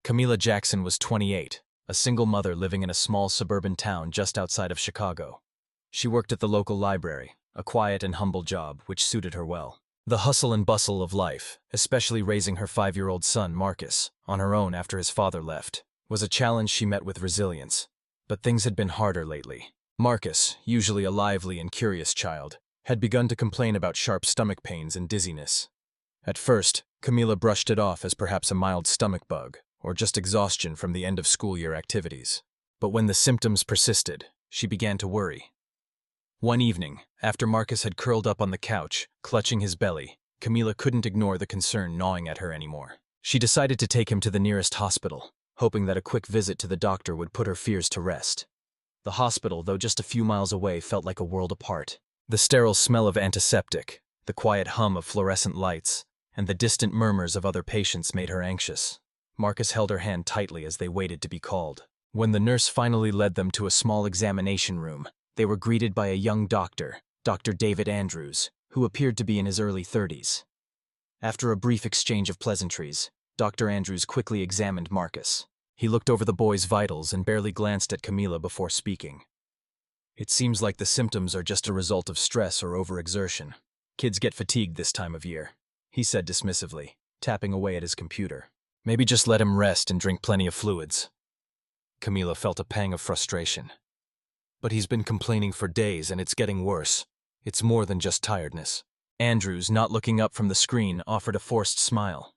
Camila Jackson was 28, a single mother living in a small suburban town just outside of Chicago. She worked at the local library, a quiet and humble job which suited her well. The hustle and bustle of life, especially raising her 5-year-old son, Marcus, on her own after his father left, was a challenge she met with resilience. But things had been harder lately. Marcus, usually a lively and curious child, had begun to complain about sharp stomach pains and dizziness. At first, Camila brushed it off as perhaps a mild stomach bug, or just exhaustion from the end-of-school year activities. But when the symptoms persisted, she began to worry. One evening, after Marcus had curled up on the couch, clutching his belly, Camila couldn't ignore the concern gnawing at her anymore. She decided to take him to the nearest hospital, hoping that a quick visit to the doctor would put her fears to rest. The hospital, though just a few miles away, felt like a world apart. The sterile smell of antiseptic, the quiet hum of fluorescent lights, and the distant murmurs of other patients made her anxious. Marcus held her hand tightly as they waited to be called. When the nurse finally led them to a small examination room, they were greeted by a young doctor, Dr. David Andrews, who appeared to be in his early 30s. After a brief exchange of pleasantries, Dr. Andrews quickly examined Marcus. He looked over the boy's vitals and barely glanced at Camila before speaking. "It seems like the symptoms are just a result of stress or overexertion. Kids get fatigued this time of year," he said dismissively, tapping away at his computer. "Maybe just let him rest and drink plenty of fluids." Camila felt a pang of frustration. "But he's been complaining for days and it's getting worse. It's more than just tiredness." Andrews, not looking up from the screen, offered a forced smile.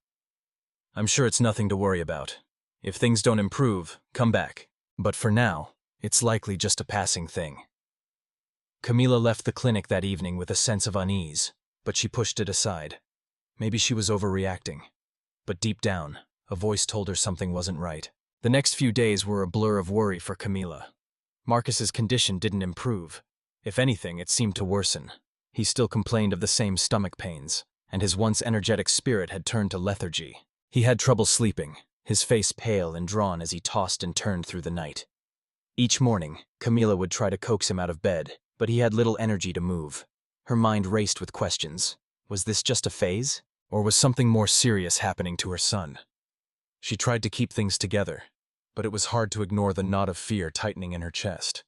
"I'm sure it's nothing to worry about. If things don't improve, come back. But for now, it's likely just a passing thing." Camila left the clinic that evening with a sense of unease, but she pushed it aside. Maybe she was overreacting. But deep down, a voice told her something wasn't right. The next few days were a blur of worry for Camila. Marcus's condition didn't improve. If anything, it seemed to worsen. He still complained of the same stomach pains, and his once energetic spirit had turned to lethargy. He had trouble sleeping, his face pale and drawn as he tossed and turned through the night. Each morning, Camila would try to coax him out of bed, but he had little energy to move. Her mind raced with questions. Was this just a phase? Or was something more serious happening to her son? She tried to keep things together, but it was hard to ignore the knot of fear tightening in her chest.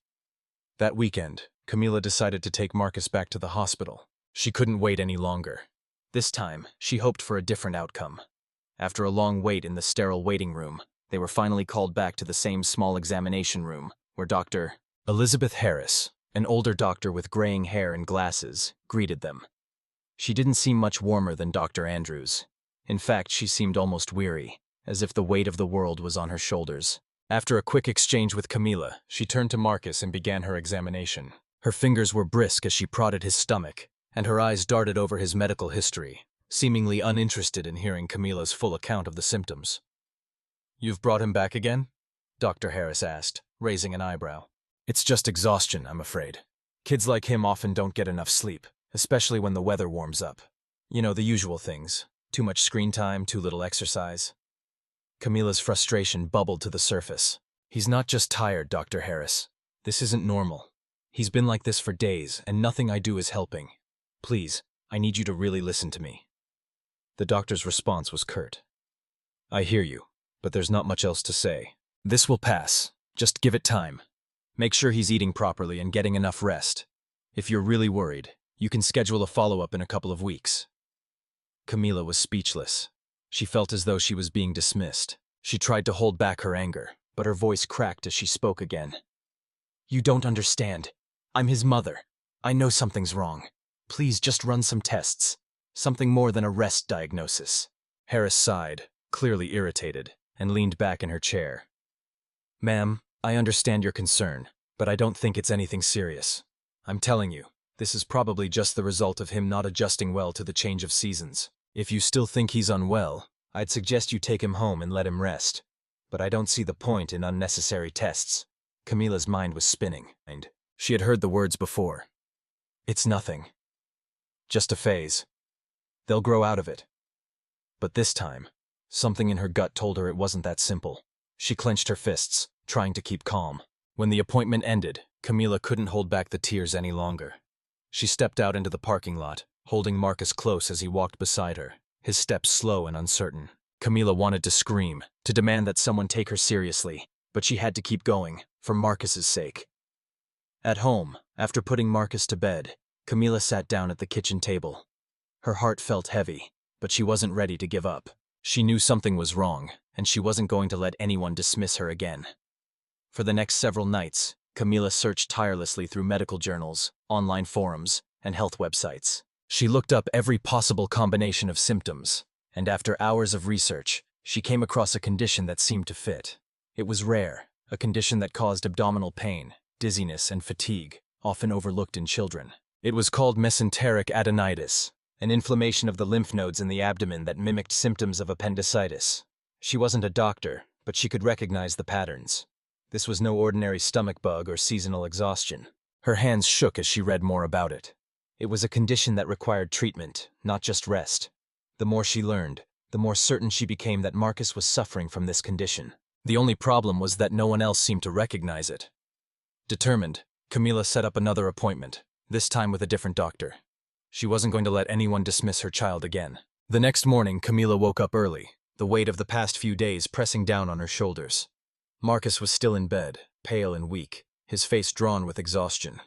That weekend, Camila decided to take Marcus back to the hospital. She couldn't wait any longer. This time, she hoped for a different outcome. After a long wait in the sterile waiting room, they were finally called back to the same small examination room, where Dr. Elizabeth Harris, an older doctor with graying hair and glasses, greeted them. She didn't seem much warmer than Dr. Andrews. In fact, she seemed almost weary, as if the weight of the world was on her shoulders. After a quick exchange with Camila, she turned to Marcus and began her examination. Her fingers were brisk as she prodded his stomach, and her eyes darted over his medical history, seemingly uninterested in hearing Camila's full account of the symptoms. "You've brought him back again?" Dr. Harris asked, raising an eyebrow. "It's just exhaustion, I'm afraid. Kids like him often don't get enough sleep, especially when the weather warms up. You know, the usual things. Too much screen time, too little exercise." Camila's frustration bubbled to the surface. "He's not just tired, Dr. Harris. This isn't normal. He's been like this for days, and nothing I do is helping. Please, I need you to really listen to me." The doctor's response was curt. "I hear you, but there's not much else to say. This will pass. Just give it time. Make sure he's eating properly and getting enough rest. If you're really worried, you can schedule a follow-up in a couple of weeks." Camila was speechless. She felt as though she was being dismissed. She tried to hold back her anger, but her voice cracked as she spoke again. "You don't understand. I'm his mother. I know something's wrong. Please just run some tests. Something more than a rest diagnosis." Harris sighed, clearly irritated, and leaned back in her chair. "Ma'am, I understand your concern, but I don't think it's anything serious. I'm telling you, this is probably just the result of him not adjusting well to the change of seasons. If you still think he's unwell, I'd suggest you take him home and let him rest. But I don't see the point in unnecessary tests." Camila's mind was spinning, and she had heard the words before. "It's nothing. Just a phase. They'll grow out of it." But this time, something in her gut told her it wasn't that simple. She clenched her fists, trying to keep calm. When the appointment ended, Camila couldn't hold back the tears any longer. She stepped out into the parking lot, holding Marcus close as he walked beside her, his steps slow and uncertain. Camila wanted to scream, to demand that someone take her seriously, but she had to keep going, for Marcus's sake. At home, after putting Marcus to bed, Camila sat down at the kitchen table. Her heart felt heavy, but she wasn't ready to give up. She knew something was wrong, and she wasn't going to let anyone dismiss her again. For the next several nights, Camila searched tirelessly through medical journals, online forums, and health websites. She looked up every possible combination of symptoms, and after hours of research, she came across a condition that seemed to fit. It was rare, a condition that caused abdominal pain, dizziness, and fatigue, often overlooked in children. It was called mesenteric adenitis, an inflammation of the lymph nodes in the abdomen that mimicked symptoms of appendicitis. She wasn't a doctor, but she could recognize the patterns. This was no ordinary stomach bug or seasonal exhaustion. Her hands shook as she read more about it. It was a condition that required treatment, not just rest. The more she learned, the more certain she became that Marcus was suffering from this condition. The only problem was that no one else seemed to recognize it. Determined, Camila set up another appointment, this time with a different doctor. She wasn't going to let anyone dismiss her child again. The next morning, Camila woke up early, the weight of the past few days pressing down on her shoulders. Marcus was still in bed, pale and weak, his face drawn with exhaustion.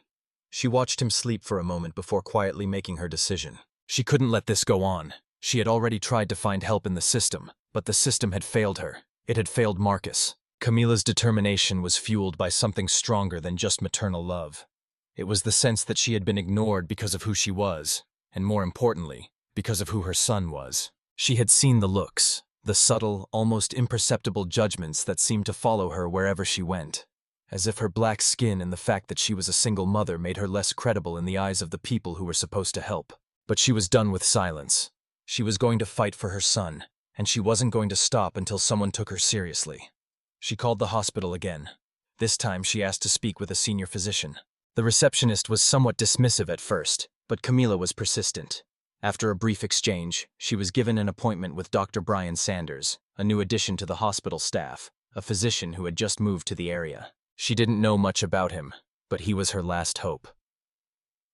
She watched him sleep for a moment before quietly making her decision. She couldn't let this go on. She had already tried to find help in the system, but the system had failed her. It had failed Marcus. Camila's determination was fueled by something stronger than just maternal love. It was the sense that she had been ignored because of who she was, and more importantly, because of who her son was. She had seen the looks, the subtle, almost imperceptible judgments that seemed to follow her wherever she went, as if her black skin and the fact that she was a single mother made her less credible in the eyes of the people who were supposed to help. But she was done with silence. She was going to fight for her son, and she wasn't going to stop until someone took her seriously. She called the hospital again. This time she asked to speak with a senior physician. The receptionist was somewhat dismissive at first, but Camila was persistent. After a brief exchange, she was given an appointment with Dr. Brian Sanders, a new addition to the hospital staff, a physician who had just moved to the area. She didn't know much about him, but he was her last hope.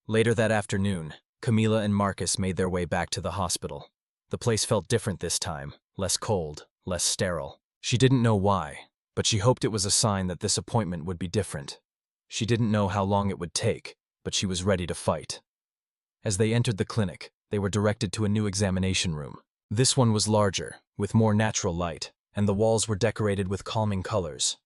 Later that afternoon, Camila and Marcus made their way back to the hospital. The place felt different this time, less cold, less sterile. She didn't know why, but she hoped it was a sign that this appointment would be different. She didn't know how long it would take, but she was ready to fight. As they entered the clinic, they were directed to a new examination room. This one was larger, with more natural light, and the walls were decorated with calming colors.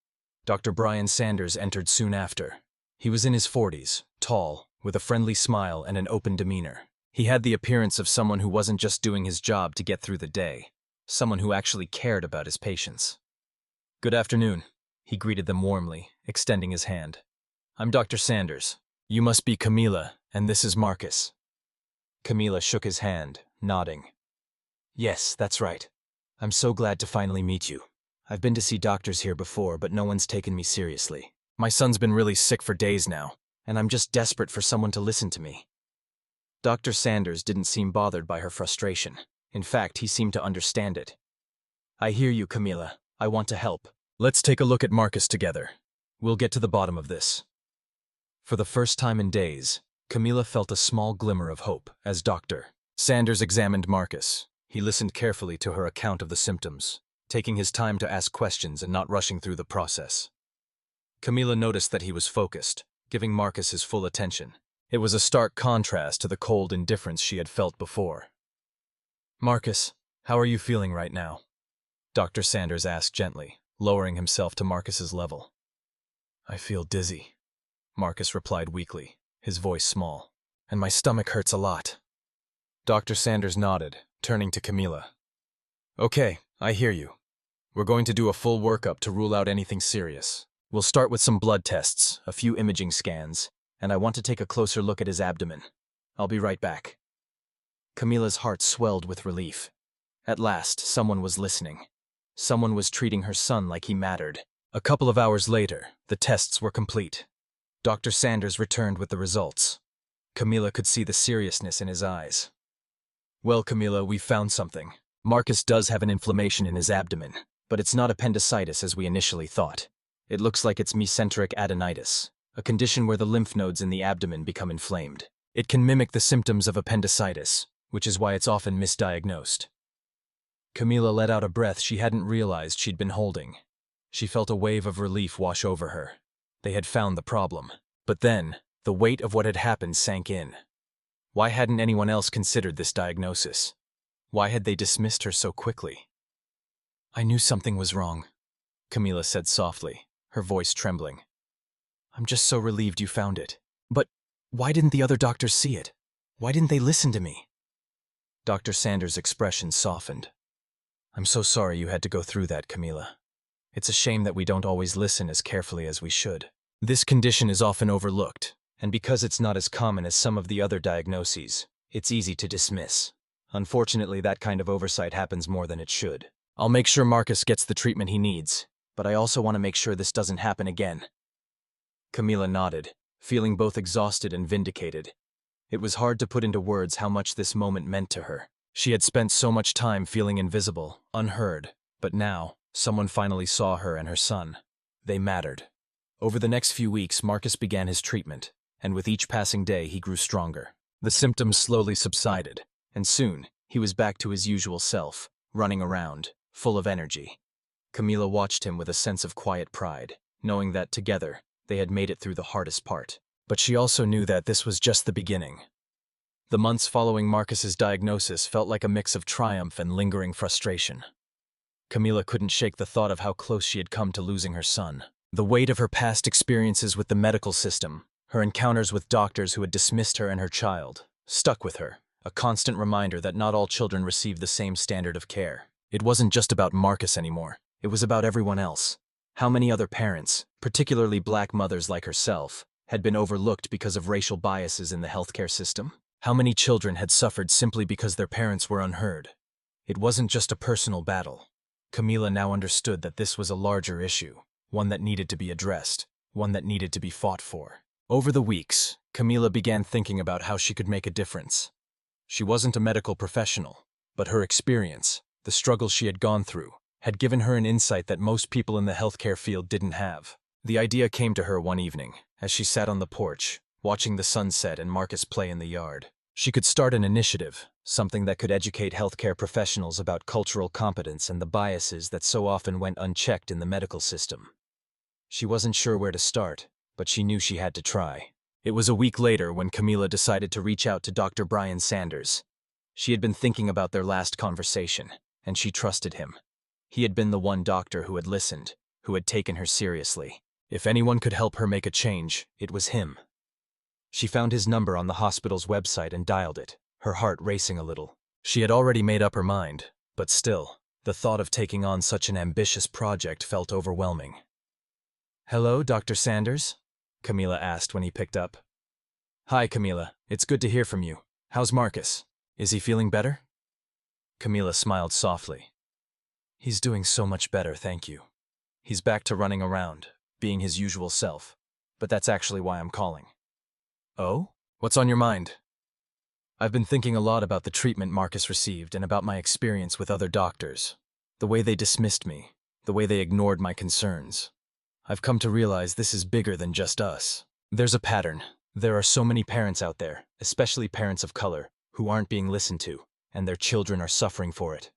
Dr. Brian Sanders entered soon after. He was in his 40s, tall, with a friendly smile and an open demeanor. He had the appearance of someone who wasn't just doing his job to get through the day, someone who actually cared about his patients. "Good afternoon," he greeted them warmly, extending his hand. "I'm Dr. Sanders. You must be Camila, and this is Marcus." Camila shook his hand, nodding. "Yes, that's right. I'm so glad to finally meet you. I've been to see doctors here before, but no one's taken me seriously. My son's been really sick for days now, and I'm just desperate for someone to listen to me." Dr. Sanders didn't seem bothered by her frustration. In fact, he seemed to understand it. "I hear you, Camila. I want to help. Let's take a look at Marcus together. We'll get to the bottom of this." For the first time in days, Camila felt a small glimmer of hope as Dr. Sanders examined Marcus. He listened carefully to her account of the symptoms, taking his time to ask questions and not rushing through the process. Camila noticed that he was focused, giving Marcus his full attention. It was a stark contrast to the cold indifference she had felt before. "Marcus, how are you feeling right now?" Dr. Sanders asked gently, lowering himself to Marcus's level. "I feel dizzy," Marcus replied weakly, his voice small, "and my stomach hurts a lot." Dr. Sanders nodded, turning to Camila. "Okay, I hear you. We're going to do a full workup to rule out anything serious. We'll start with some blood tests, a few imaging scans, and I want to take a closer look at his abdomen. I'll be right back." Camila's heart swelled with relief. At last, someone was listening. Someone was treating her son like he mattered. A couple of hours later, the tests were complete. Dr. Sanders returned with the results. Camila could see the seriousness in his eyes. "Well, Camila, we found something. Marcus does have an inflammation in his abdomen, but it's not appendicitis as we initially thought. It looks like it's mesenteric adenitis, a condition where the lymph nodes in the abdomen become inflamed. It can mimic the symptoms of appendicitis, which is why it's often misdiagnosed." Camila let out a breath she hadn't realized she'd been holding. She felt a wave of relief wash over her. They had found the problem. But then, the weight of what had happened sank in. Why hadn't anyone else considered this diagnosis? Why had they dismissed her so quickly? "I knew something was wrong," Camila said softly, her voice trembling. "I'm just so relieved you found it. But why didn't the other doctors see it? Why didn't they listen to me?" Dr. Sanders' expression softened. "I'm so sorry you had to go through that, Camila. It's a shame that we don't always listen as carefully as we should. This condition is often overlooked, and because it's not as common as some of the other diagnoses, it's easy to dismiss. Unfortunately, that kind of oversight happens more than it should. I'll make sure Marcus gets the treatment he needs, but I also want to make sure this doesn't happen again." Camila nodded, feeling both exhausted and vindicated. It was hard to put into words how much this moment meant to her. She had spent so much time feeling invisible, unheard, but now, someone finally saw her and her son. They mattered. Over the next few weeks, Marcus began his treatment, and with each passing day he grew stronger. The symptoms slowly subsided, and soon, he was back to his usual self, running around, full of energy. Camila watched him with a sense of quiet pride, knowing that together, they had made it through the hardest part. But she also knew that this was just the beginning. The months following Marcus's diagnosis felt like a mix of triumph and lingering frustration. Camila couldn't shake the thought of how close she had come to losing her son. The weight of her past experiences with the medical system, her encounters with doctors who had dismissed her and her child, stuck with her, a constant reminder that not all children receive the same standard of care. It wasn't just about Marcus anymore. It was about everyone else. How many other parents, particularly black mothers like herself, had been overlooked because of racial biases in the healthcare system? How many children had suffered simply because their parents were unheard? It wasn't just a personal battle. Camila now understood that this was a larger issue, one that needed to be addressed, one that needed to be fought for. Over the weeks, Camila began thinking about how she could make a difference. She wasn't a medical professional, but her experience, the struggles she had gone through, had given her an insight that most people in the healthcare field didn't have. The idea came to her one evening, as she sat on the porch, watching the sunset and Marcus play in the yard. She could start an initiative, something that could educate healthcare professionals about cultural competence and the biases that so often went unchecked in the medical system. She wasn't sure where to start, but she knew she had to try. It was a week later when Camila decided to reach out to Dr. Brian Sanders. She had been thinking about their last conversation, and she trusted him. He had been the one doctor who had listened, who had taken her seriously. If anyone could help her make a change, it was him. She found his number on the hospital's website and dialed it, her heart racing a little. She had already made up her mind, but still, the thought of taking on such an ambitious project felt overwhelming. "Hello, Dr. Sanders?" Camila asked when he picked up. "Hi, Camila. It's good to hear from you. How's Marcus? Is he feeling better?" Camila smiled softly. "He's doing so much better, thank you. He's back to running around, being his usual self. But that's actually why I'm calling." "Oh? What's on your mind?" "I've been thinking a lot about the treatment Marcus received and about my experience with other doctors. The way they dismissed me, the way they ignored my concerns. I've come to realize this is bigger than just us. There's a pattern. There are so many parents out there, especially parents of color, who aren't being listened to, and their children are suffering for it."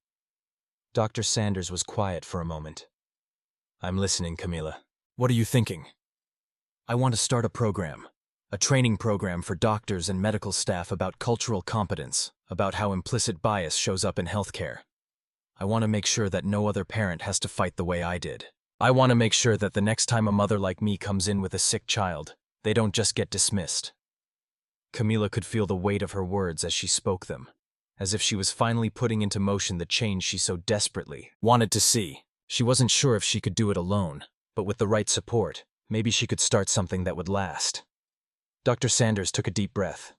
Dr. Sanders was quiet for a moment. "I'm listening, Camila. What are you thinking?" "I want to start a program. A training program for doctors and medical staff about cultural competence, about how implicit bias shows up in healthcare. I want to make sure that no other parent has to fight the way I did. I want to make sure that the next time a mother like me comes in with a sick child, they don't just get dismissed." Camila could feel the weight of her words as she spoke them, as if she was finally putting into motion the change she so desperately wanted to see. She wasn't sure if she could do it alone, but with the right support, maybe she could start something that would last. Dr. Sanders took a deep breath.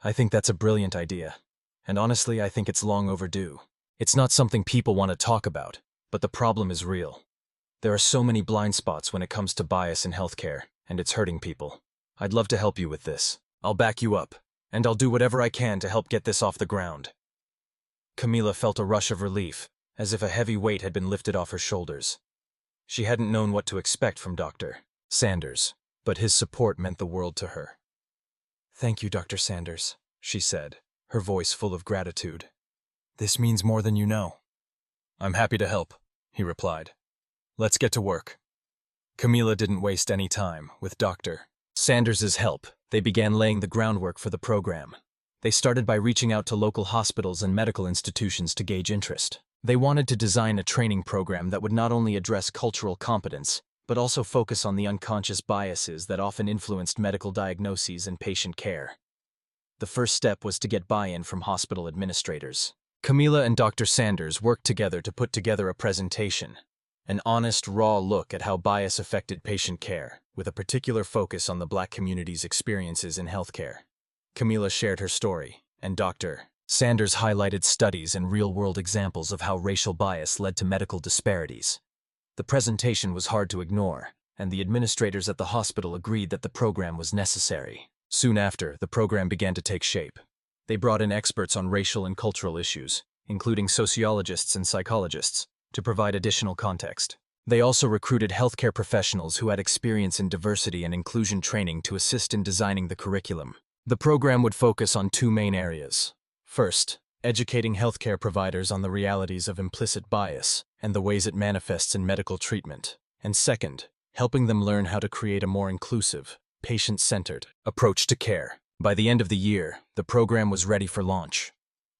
"I think that's a brilliant idea, and honestly, I think it's long overdue. It's not something people want to talk about, but the problem is real. There are so many blind spots when it comes to bias in healthcare, and it's hurting people. I'd love to help you with this. I'll back you up, and I'll do whatever I can to help get this off the ground." Camila felt a rush of relief, as if a heavy weight had been lifted off her shoulders. She hadn't known what to expect from Dr. Sanders, but his support meant the world to her. "Thank you, Dr. Sanders," she said, her voice full of gratitude. "This means more than you know." "I'm happy to help," he replied. "Let's get to work." Camila didn't waste any time. With Dr. Sanders's help, they began laying the groundwork for the program. They started by reaching out to local hospitals and medical institutions to gauge interest. They wanted to design a training program that would not only address cultural competence, but also focus on the unconscious biases that often influenced medical diagnoses and patient care. The first step was to get buy-in from hospital administrators. Camila and Dr. Sanders worked together to put together a presentation, an honest, raw look at how bias affected patient care, with a particular focus on the Black community's experiences in healthcare. Camila shared her story, and Dr. Sanders highlighted studies and real-world examples of how racial bias led to medical disparities. The presentation was hard to ignore, and the administrators at the hospital agreed that the program was necessary. Soon after, the program began to take shape. They brought in experts on racial and cultural issues, including sociologists and psychologists, to provide additional context. They also recruited healthcare professionals who had experience in diversity and inclusion training to assist in designing the curriculum. The program would focus on two main areas. First, educating healthcare providers on the realities of implicit bias and the ways it manifests in medical treatment. And second, helping them learn how to create a more inclusive, patient-centered approach to care. By the end of the year, the program was ready for launch.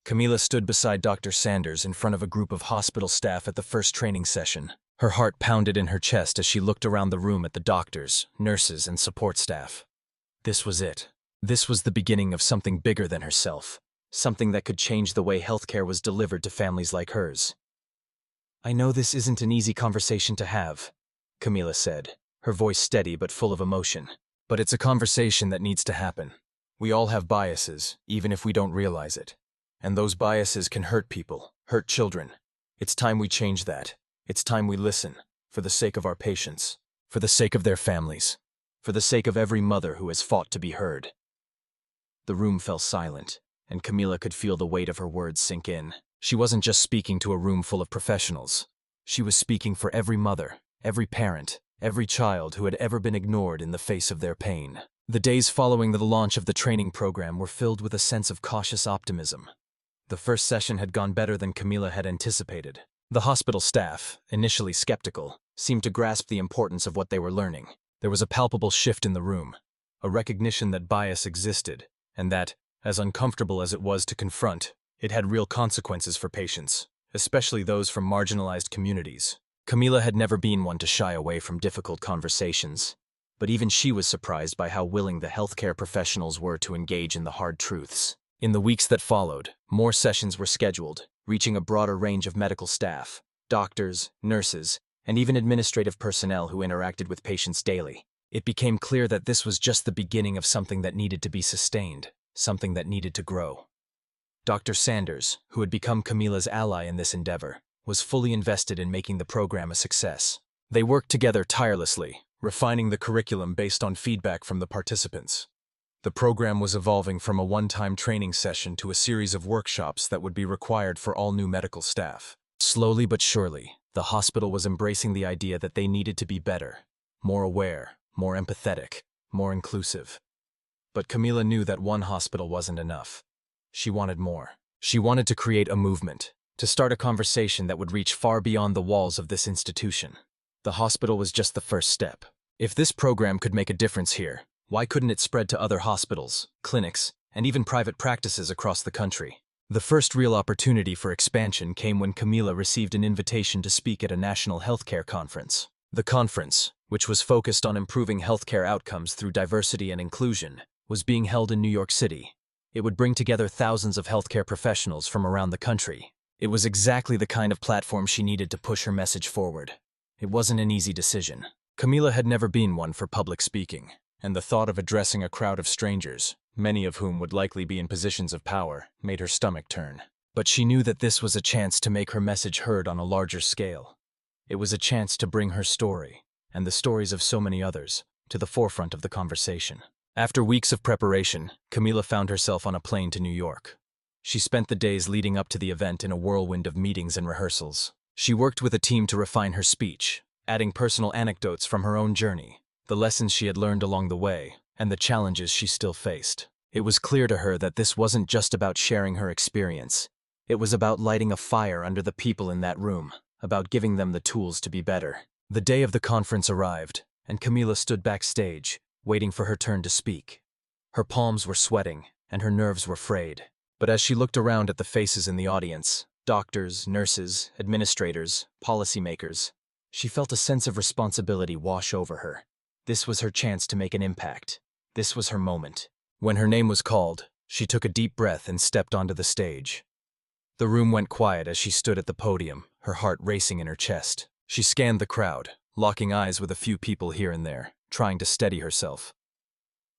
Camila stood beside Dr. Sanders in front of a group of hospital staff at the first training session. Her heart pounded in her chest as she looked around the room at the doctors, nurses, and support staff. This was it. This was the beginning of something bigger than herself, something that could change the way healthcare was delivered to families like hers. "I know this isn't an easy conversation to have," Camila said, her voice steady but full of emotion. "But it's a conversation that needs to happen. We all have biases, even if we don't realize it. And those biases can hurt people, hurt children. It's time we change that. It's time we listen, for the sake of our patients, for the sake of their families, for the sake of every mother who has fought to be heard." The room fell silent, and Camila could feel the weight of her words sink in. She wasn't just speaking to a room full of professionals. She was speaking for every mother, every parent, every child who had ever been ignored in the face of their pain. The days following the launch of the training program were filled with a sense of cautious optimism. The first session had gone better than Camila had anticipated. The hospital staff, initially skeptical, seemed to grasp the importance of what they were learning. There was a palpable shift in the room, a recognition that bias existed, and that, as uncomfortable as it was to confront, it had real consequences for patients, especially those from marginalized communities. Camila had never been one to shy away from difficult conversations, but even she was surprised by how willing the healthcare professionals were to engage in the hard truths. In the weeks that followed, more sessions were scheduled, reaching a broader range of medical staff, doctors, nurses, and even administrative personnel who interacted with patients daily. It became clear that this was just the beginning of something that needed to be sustained, something that needed to grow. Dr. Sanders, who had become Camila's ally in this endeavor, was fully invested in making the program a success. They worked together tirelessly, refining the curriculum based on feedback from the participants. The program was evolving from a one-time training session to a series of workshops that would be required for all new medical staff. Slowly but surely, the hospital was embracing the idea that they needed to be better, more aware, more empathetic, more inclusive. But Camila knew that one hospital wasn't enough. She wanted more. She wanted to create a movement, to start a conversation that would reach far beyond the walls of this institution. The hospital was just the first step. If this program could make a difference here, why couldn't it spread to other hospitals, clinics, and even private practices across the country? The first real opportunity for expansion came when Camila received an invitation to speak at a national healthcare conference. The conference, which was focused on improving healthcare outcomes through diversity and inclusion, was being held in New York City. It would bring together thousands of healthcare professionals from around the country. It was exactly the kind of platform she needed to push her message forward. It wasn't an easy decision. Camila had never been one for public speaking, and the thought of addressing a crowd of strangers, many of whom would likely be in positions of power, made her stomach turn. But she knew that this was a chance to make her message heard on a larger scale. It was a chance to bring her story, and the stories of so many others, to the forefront of the conversation. After weeks of preparation, Camila found herself on a plane to New York. She spent the days leading up to the event in a whirlwind of meetings and rehearsals. She worked with a team to refine her speech, adding personal anecdotes from her own journey, the lessons she had learned along the way, and the challenges she still faced. It was clear to her that this wasn't just about sharing her experience. It was about lighting a fire under the people in that room, about giving them the tools to be better. The day of the conference arrived, and Camila stood backstage, waiting for her turn to speak. Her palms were sweating, and her nerves were frayed. But as she looked around at the faces in the audience, doctors, nurses, administrators, policymakers, she felt a sense of responsibility wash over her. This was her chance to make an impact. This was her moment. When her name was called, she took a deep breath and stepped onto the stage. The room went quiet as she stood at the podium, her heart racing in her chest. She scanned the crowd, locking eyes with a few people here and there, trying to steady herself.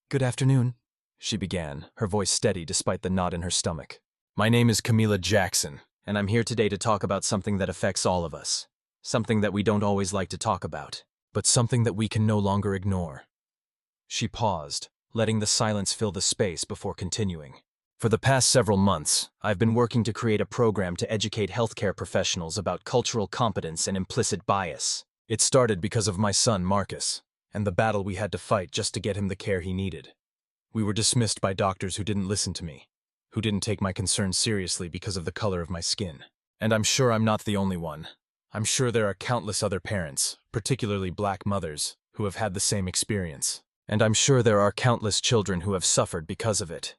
"Good afternoon," she began, her voice steady despite the knot in her stomach. "My name is Camila Jackson, and I'm here today to talk about something that affects all of us. Something that we don't always like to talk about, but something that we can no longer ignore." She paused, letting the silence fill the space before continuing. "For the past several months, I've been working to create a program to educate healthcare professionals about cultural competence and implicit bias. It started because of my son, Marcus, and the battle we had to fight just to get him the care he needed. We were dismissed by doctors who didn't listen to me, who didn't take my concerns seriously because of the color of my skin. And I'm sure I'm not the only one. I'm sure there are countless other parents, particularly black mothers, who have had the same experience. And I'm sure there are countless children who have suffered because of it."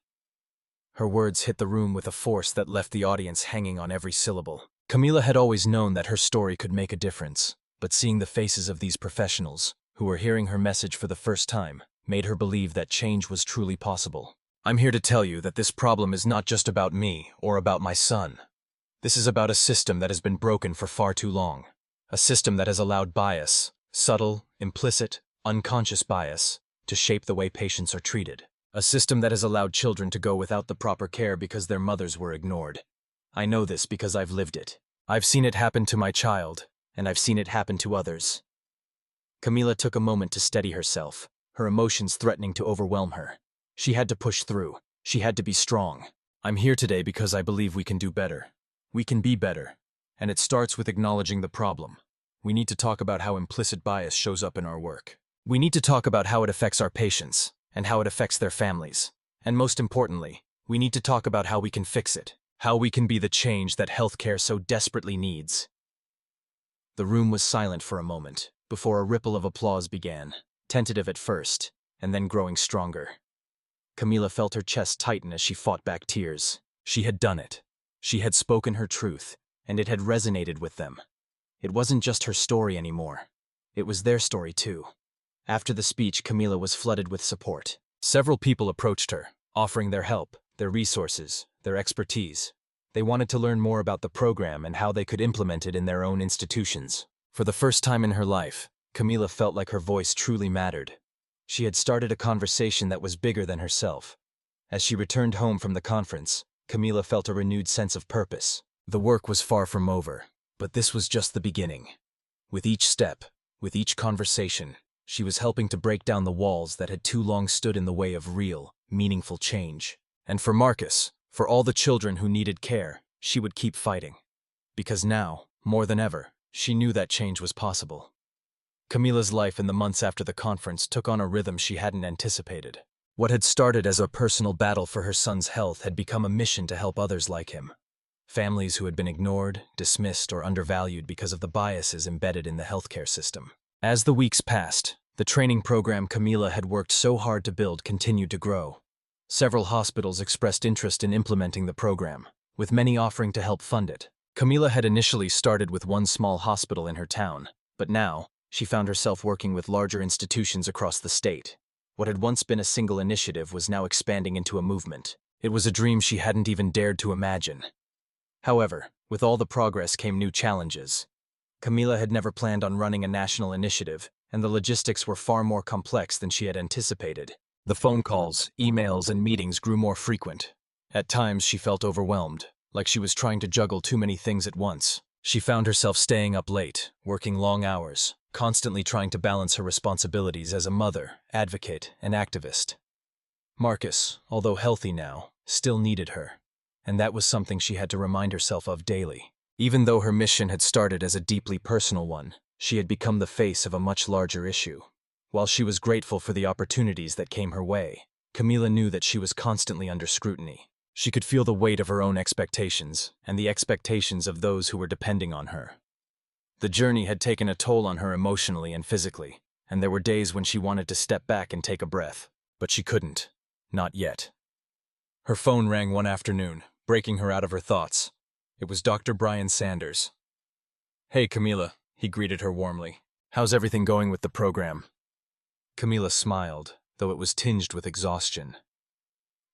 Her words hit the room with a force that left the audience hanging on every syllable. Camila had always known that her story could make a difference, but seeing the faces of these professionals, who were hearing her message for the first time, made her believe that change was truly possible. "I'm here to tell you that this problem is not just about me or about my son. This is about a system that has been broken for far too long. A system that has allowed bias, subtle, implicit, unconscious bias, to shape the way patients are treated. A system that has allowed children to go without the proper care because their mothers were ignored. I know this because I've lived it. I've seen it happen to my child, and I've seen it happen to others." Camila took a moment to steady herself, her emotions threatening to overwhelm her. She had to push through. She had to be strong. "I'm here today because I believe we can do better. We can be better. And it starts with acknowledging the problem. We need to talk about how implicit bias shows up in our work. We need to talk about how it affects our patients, and how it affects their families. And most importantly, we need to talk about how we can fix it, how we can be the change that healthcare so desperately needs." The room was silent for a moment, before a ripple of applause began, tentative at first, and then growing stronger. Camila felt her chest tighten as she fought back tears. She had done it. She had spoken her truth, and it had resonated with them. It wasn't just her story anymore. It was their story too. After the speech, Camila was flooded with support. Several people approached her, offering their help, their resources, their expertise. They wanted to learn more about the program and how they could implement it in their own institutions. For the first time in her life, Camila felt like her voice truly mattered. She had started a conversation that was bigger than herself. As she returned home from the conference, Camila felt a renewed sense of purpose. The work was far from over, but this was just the beginning. With each step, with each conversation, she was helping to break down the walls that had too long stood in the way of real, meaningful change. And for Marcus, for all the children who needed care, she would keep fighting. Because now, more than ever, she knew that change was possible. Camila's life in the months after the conference took on a rhythm she hadn't anticipated. What had started as a personal battle for her son's health had become a mission to help others like him. Families who had been ignored, dismissed, or undervalued because of the biases embedded in the healthcare system. As the weeks passed, the training program Camila had worked so hard to build continued to grow. Several hospitals expressed interest in implementing the program, with many offering to help fund it. Camila had initially started with one small hospital in her town, but now, she found herself working with larger institutions across the state. What had once been a single initiative was now expanding into a movement. It was a dream she hadn't even dared to imagine. However, with all the progress came new challenges. Camila had never planned on running a national initiative, and the logistics were far more complex than she had anticipated. The phone calls, emails, and meetings grew more frequent. At times, she felt overwhelmed, like she was trying to juggle too many things at once. She found herself staying up late, working long hours, constantly trying to balance her responsibilities as a mother, advocate, and activist. Marcus, although healthy now, still needed her, and that was something she had to remind herself of daily. Even though her mission had started as a deeply personal one, she had become the face of a much larger issue. While she was grateful for the opportunities that came her way, Camila knew that she was constantly under scrutiny. She could feel the weight of her own expectations and the expectations of those who were depending on her. The journey had taken a toll on her emotionally and physically, and there were days when she wanted to step back and take a breath, but she couldn't. Not yet. Her phone rang one afternoon, breaking her out of her thoughts. It was Dr. Brian Sanders. "Hey, Camila," he greeted her warmly. "How's everything going with the program?" Camila smiled, though it was tinged with exhaustion.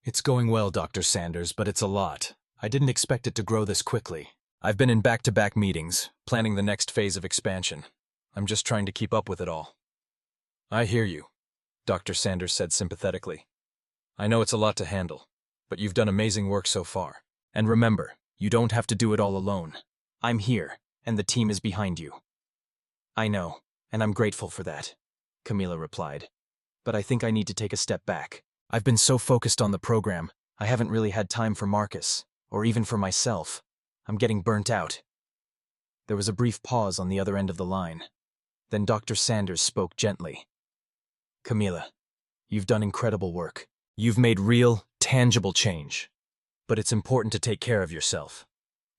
"It's going well, Dr. Sanders, but it's a lot. I didn't expect it to grow this quickly. I've been in back-to-back meetings, planning the next phase of expansion. I'm just trying to keep up with it all." "I hear you," Dr. Sanders said sympathetically. "I know it's a lot to handle, but you've done amazing work so far. And remember, you don't have to do it all alone. I'm here, and the team is behind you." "I know, and I'm grateful for that," Camila replied. "But I think I need to take a step back. I've been so focused on the program, I haven't really had time for Marcus, or even for myself. I'm getting burnt out." There was a brief pause on the other end of the line. Then Dr. Sanders spoke gently. "Camila, you've done incredible work. You've made real, tangible change. But it's important to take care of yourself.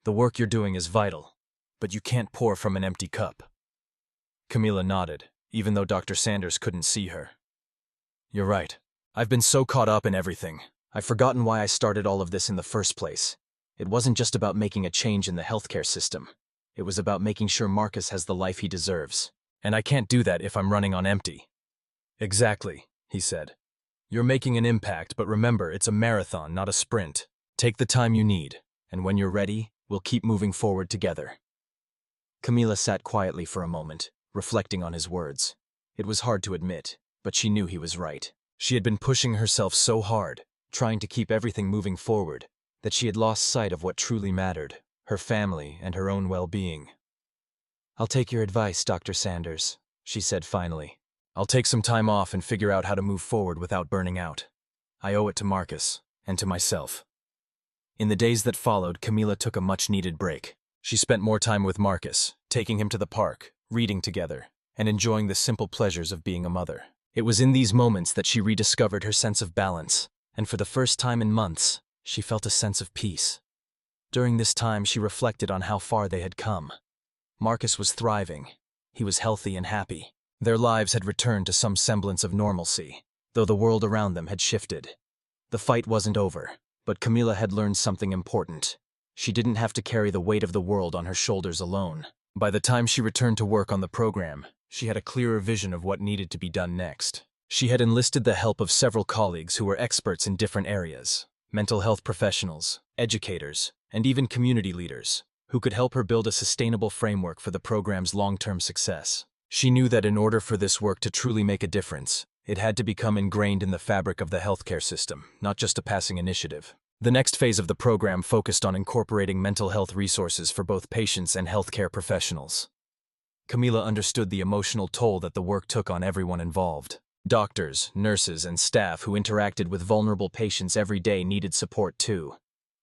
The work you're doing is vital, but you can't pour from an empty cup." Camila nodded, even though Dr. Sanders couldn't see her. "You're right. I've been so caught up in everything. I've forgotten why I started all of this in the first place. It wasn't just about making a change in the healthcare system. It was about making sure Marcus has the life he deserves. And I can't do that if I'm running on empty." "Exactly," he said. "You're making an impact, but remember, it's a marathon, not a sprint. Take the time you need, and when you're ready, we'll keep moving forward together." Camila sat quietly for a moment, reflecting on his words. It was hard to admit, but she knew he was right. She had been pushing herself so hard, trying to keep everything moving forward, that she had lost sight of what truly mattered, her family and her own well-being. "I'll take your advice, Dr. Sanders," she said finally. "I'll take some time off and figure out how to move forward without burning out. I owe it to Marcus, and to myself." In the days that followed, Camila took a much-needed break. She spent more time with Marcus, taking him to the park, reading together, and enjoying the simple pleasures of being a mother. It was in these moments that she rediscovered her sense of balance, and for the first time in months, she felt a sense of peace. During this time, she reflected on how far they had come. Marcus was thriving. He was healthy and happy. Their lives had returned to some semblance of normalcy, though the world around them had shifted. The fight wasn't over, but Camila had learned something important. She didn't have to carry the weight of the world on her shoulders alone. By the time she returned to work on the program, she had a clearer vision of what needed to be done next. She had enlisted the help of several colleagues who were experts in different areas: mental health professionals, educators, and even community leaders, who could help her build a sustainable framework for the program's long-term success. She knew that in order for this work to truly make a difference, it had to become ingrained in the fabric of the healthcare system, not just a passing initiative. The next phase of the program focused on incorporating mental health resources for both patients and healthcare professionals. Camila understood the emotional toll that the work took on everyone involved. Doctors, nurses, and staff who interacted with vulnerable patients every day needed support too.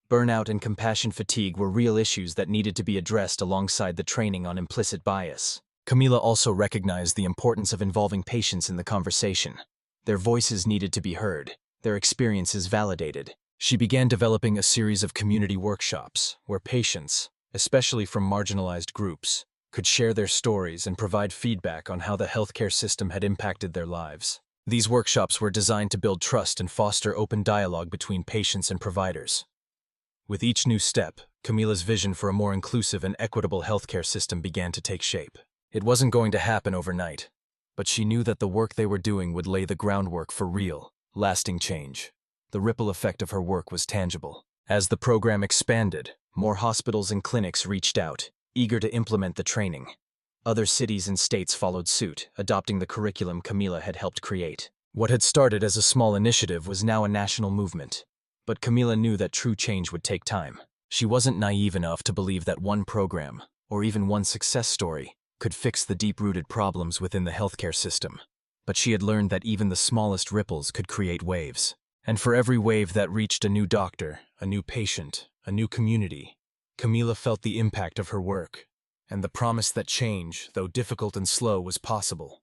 Burnout and compassion fatigue were real issues that needed to be addressed alongside the training on implicit bias. Camila also recognized the importance of involving patients in the conversation. Their voices needed to be heard, their experiences validated. She began developing a series of community workshops where patients, especially from marginalized groups, could share their stories and provide feedback on how the healthcare system had impacted their lives. These workshops were designed to build trust and foster open dialogue between patients and providers. With each new step, Camila's vision for a more inclusive and equitable healthcare system began to take shape. It wasn't going to happen overnight, but she knew that the work they were doing would lay the groundwork for real, lasting change. The ripple effect of her work was tangible. As the program expanded, more hospitals and clinics reached out, eager to implement the training. Other cities and states followed suit, adopting the curriculum Camila had helped create. What had started as a small initiative was now a national movement. But Camila knew that true change would take time. She wasn't naive enough to believe that one program, or even one success story, could fix the deep-rooted problems within the healthcare system. But she had learned that even the smallest ripples could create waves. And for every wave that reached a new doctor, a new patient, a new community, Camila felt the impact of her work, and the promise that change, though difficult and slow, was possible.